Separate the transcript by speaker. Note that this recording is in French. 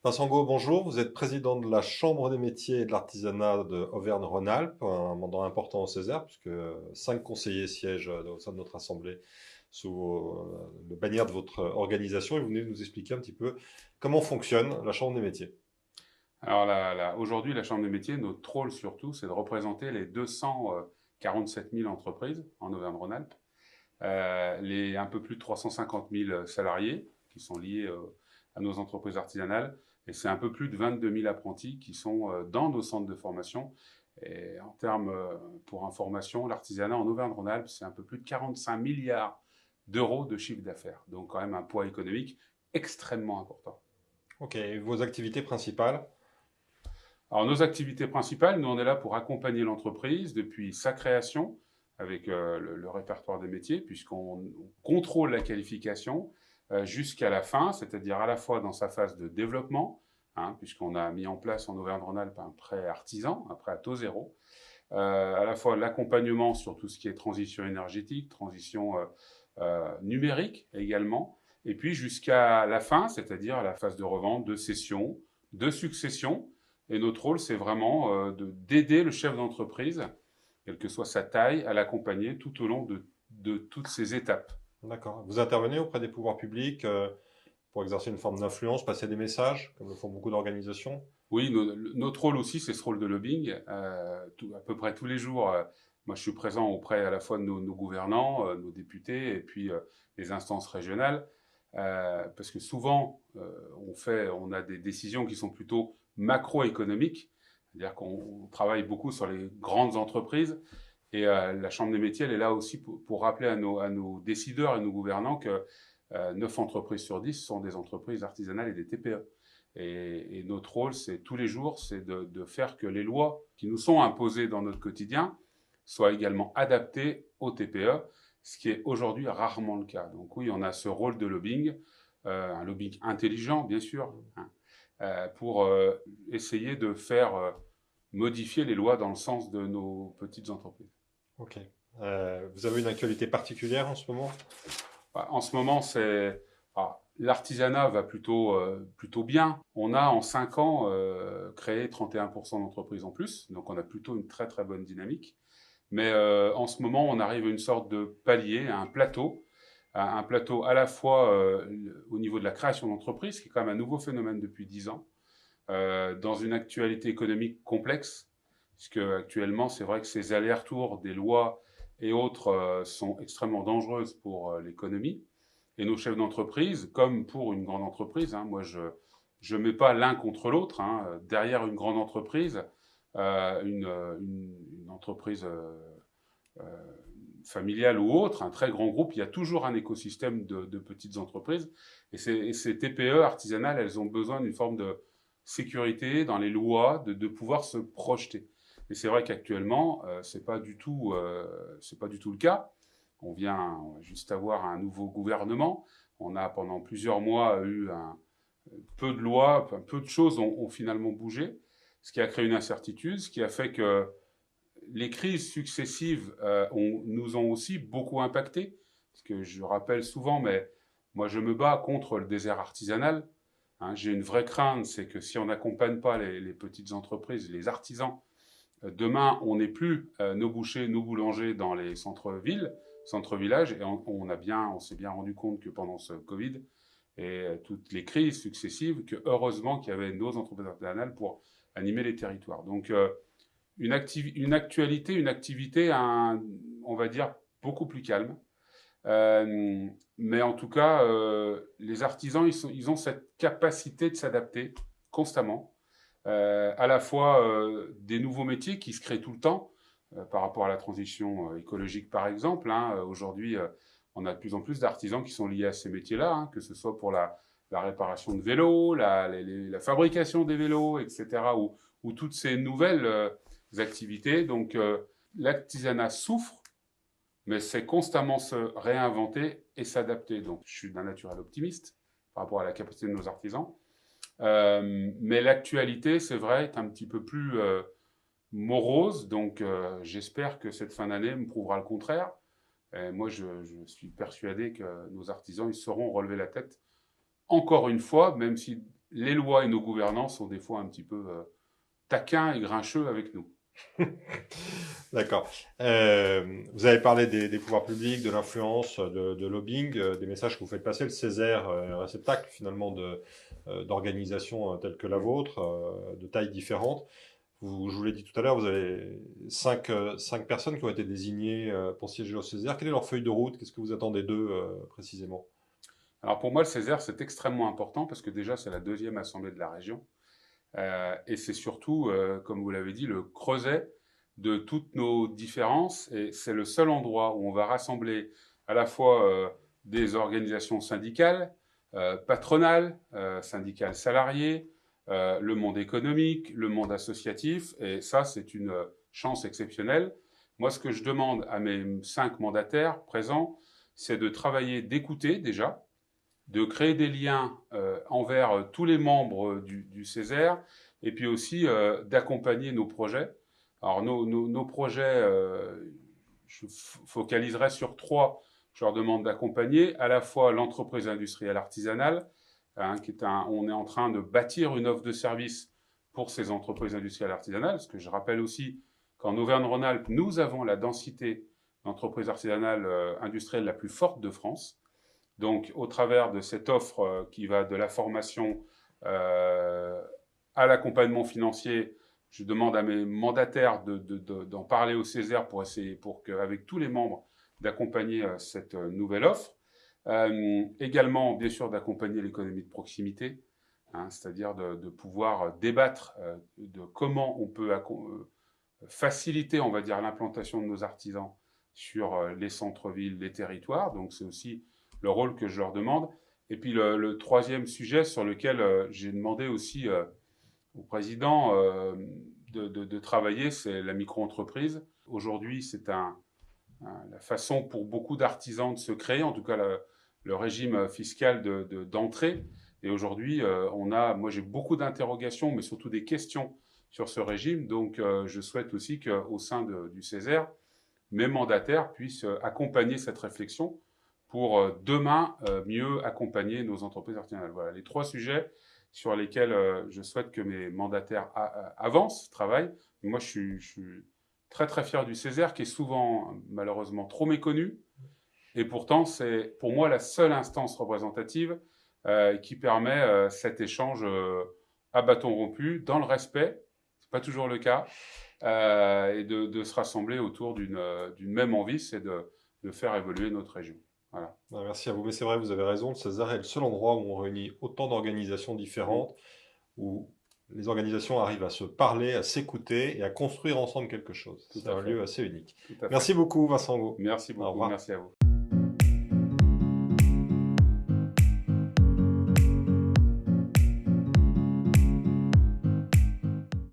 Speaker 1: Vincent Go, bonjour. Vous êtes président de la Chambre des métiers et de l'artisanat de Auvergne-Rhône-Alpes, un mandat important au Césaire, puisque 5 conseillers siègent au sein de notre assemblée sous le bannière de votre organisation. Et vous venez de nous expliquer un petit peu comment fonctionne la Chambre des métiers.
Speaker 2: Alors aujourd'hui, la Chambre des métiers, notre rôle surtout, c'est de représenter les 247 000 entreprises en Auvergne-Rhône-Alpes, les un peu plus de 350 000 salariés qui sont liés à nos entreprises artisanales, et c'est un peu plus de 22 000 apprentis qui sont dans nos centres de formation. Et en termes, pour information, l'artisanat en Auvergne-Rhône-Alpes, c'est un peu plus de 45 milliards d'euros de chiffre d'affaires. Donc quand même un poids économique extrêmement important.
Speaker 1: Ok, et vos activités principales?
Speaker 2: Alors nos activités principales, nous on est là pour accompagner l'entreprise depuis sa création avec le répertoire des métiers, puisqu'on contrôle la qualification jusqu'à la fin, c'est-à-dire à la fois dans sa phase de développement, hein, puisqu'on a mis en place en Auvergne-Rhône-Alpes un prêt artisan, un prêt à taux zéro, à la fois l'accompagnement sur tout ce qui est transition énergétique, transition numérique également, et puis jusqu'à la fin, c'est-à-dire la phase de revente, de cession, de succession. Et notre rôle, c'est vraiment d'aider le chef d'entreprise, quelle que soit sa taille, à l'accompagner tout au long de toutes ces étapes.
Speaker 1: D'accord. Vous intervenez auprès des pouvoirs publics pour exercer une forme d'influence, passer des messages, comme le font beaucoup d'organisations?
Speaker 2: Oui, notre rôle aussi, c'est ce rôle de lobbying. À peu près tous les jours, moi, je suis présent auprès à la fois de nos gouvernants, nos députés, et puis les instances régionales, parce que souvent, on a des décisions qui sont plutôt macroéconomiques, c'est-à-dire qu'on travaille beaucoup sur les grandes entreprises, et la Chambre des métiers, elle est là aussi pour rappeler à nos décideurs et nos gouvernants que 9 entreprises sur 10 sont des entreprises artisanales et des TPE. Et notre rôle, c'est tous les jours, c'est de faire que les lois qui nous sont imposées dans notre quotidien soient également adaptées aux TPE, ce qui est aujourd'hui rarement le cas. Donc oui, on a ce rôle de lobbying, un lobbying intelligent, bien sûr, hein, pour essayer de faire modifier les lois dans le sens de nos petites entreprises.
Speaker 1: Ok. Vous avez une actualité particulière en ce moment?
Speaker 2: En ce moment, l'artisanat va plutôt bien. On a en 5 ans créé 31% d'entreprises en plus, donc on a plutôt une très très bonne dynamique. Mais en ce moment, on arrive à une sorte de palier, à un plateau à la fois au niveau de la création d'entreprises, qui est quand même un nouveau phénomène depuis 10 ans, dans une actualité économique complexe, puisque actuellement, c'est vrai que ces allers-retours des lois et autres sont extrêmement dangereuses pour l'économie. Et nos chefs d'entreprise, comme pour une grande entreprise, hein, moi je mets pas l'un contre l'autre. Hein, derrière une grande entreprise, une entreprise euh, familiale ou autre, un très grand groupe, il y a toujours un écosystème de petites entreprises. Et ces TPE artisanales, elles ont besoin d'une forme de sécurité dans les lois, de pouvoir se projeter. Et c'est vrai qu'actuellement, c'est pas du tout le cas. On va juste avoir un nouveau gouvernement. On a pendant plusieurs mois eu peu de lois, enfin, peu de choses ont finalement bougé, ce qui a créé une incertitude, ce qui a fait que les crises successives nous ont aussi beaucoup impacté. Parce que je rappelle souvent, mais moi je me bats contre le désert artisanal. Hein, j'ai une vraie crainte, c'est que si on n'accompagne pas les petites entreprises, les artisans, demain on n'est plus nos bouchers, nos boulangers dans les centres-villes, centres-villages, et on s'est bien rendu compte que pendant ce Covid et toutes les crises successives, que heureusement qu'il y avait nos entreprises artisanales pour animer les territoires. Donc une activité, on va dire, beaucoup plus calme. Mais en tout cas, les artisans, ils ont cette capacité de s'adapter constamment, à la fois des nouveaux métiers qui se créent tout le temps, par rapport à la transition écologique, par exemple. Hein. Aujourd'hui, on a de plus en plus d'artisans qui sont liés à ces métiers-là, hein, que ce soit pour la réparation de vélos, la fabrication des vélos, etc., ou toutes ces nouvelles activités. Donc, l'artisanat souffre, mais c'est constamment se réinventer et s'adapter. Donc, je suis d'un naturel optimiste par rapport à la capacité de nos artisans. Mais l'actualité, c'est vrai, est un petit peu plus morose. Donc, j'espère que cette fin d'année me prouvera le contraire. Et moi, je suis persuadé que nos artisans, ils sauront relever la tête encore une fois, même si les lois et nos gouvernants sont des fois un petit peu taquins et grincheux avec nous.
Speaker 1: D'accord. Vous avez parlé des pouvoirs publics, de l'influence, de lobbying, des messages que vous faites passer. Le Césaire est un réceptacle finalement d'organisations telles que la vôtre, de tailles différentes. Je vous l'ai dit tout à l'heure, vous avez cinq personnes qui ont été désignées pour siéger au Césaire. Quelle est leur feuille de route? Qu'est-ce que vous attendez d'eux précisément?
Speaker 2: Alors pour moi, le Césaire, c'est extrêmement important parce que déjà, c'est la deuxième assemblée de la région. Et c'est surtout, comme vous l'avez dit, le creuset de toutes nos différences. Et c'est le seul endroit où on va rassembler à la fois des organisations syndicales, patronales, syndicales salariées, le monde économique, le monde associatif. Et ça, c'est une chance exceptionnelle. Moi, ce que je demande à mes 5 mandataires présents, c'est de travailler, d'écouter déjà, de créer des liens envers tous les membres du Césaire et puis aussi d'accompagner nos projets. Alors nos projets, je focaliserai sur 3. Je leur demande d'accompagner à la fois l'entreprise industrielle artisanale, hein, on est en train de bâtir une offre de service pour ces entreprises industrielles artisanales, parce que je rappelle aussi qu'en Auvergne-Rhône-Alpes, nous avons la densité d'entreprises artisanales industrielles la plus forte de France. Donc, au travers de cette offre qui va de la formation à l'accompagnement financier, je demande à mes mandataires d'en parler au Césaire pour essayer, avec tous les membres, d'accompagner cette nouvelle offre. Également, bien sûr, d'accompagner l'économie de proximité, hein, c'est-à-dire de pouvoir débattre de comment on peut faciliter, on va dire, l'implantation de nos artisans sur les centres-villes, les territoires. Donc, c'est aussi le rôle que je leur demande. Et puis le troisième sujet sur lequel j'ai demandé aussi au président de travailler, c'est la micro-entreprise. Aujourd'hui, c'est la façon pour beaucoup d'artisans de se créer, en tout cas le régime fiscal d'entrée. Et aujourd'hui, moi j'ai beaucoup d'interrogations, mais surtout des questions sur ce régime. Donc je souhaite aussi qu'au sein du Césaire, mes mandataires puissent accompagner cette réflexion pour demain mieux accompagner nos entreprises artisanales. Voilà les 3 sujets sur lesquels je souhaite que mes mandataires avancent, travaillent. Moi, je suis très très fier du Césaire, qui est souvent malheureusement trop méconnu. Et pourtant, c'est pour moi la seule instance représentative qui permet cet échange à bâton rompu, dans le respect, c'est pas toujours le cas, et de se rassembler autour d'une même envie, c'est de faire évoluer notre région. Voilà.
Speaker 1: Merci à vous. Mais c'est vrai, vous avez raison, le Césaire est le seul endroit où on réunit autant d'organisations différentes, où les organisations arrivent à se parler, à s'écouter et à construire ensemble quelque chose. C'est un lieu assez unique. Merci beaucoup, Vincent Gault.
Speaker 2: Merci beaucoup, merci à vous.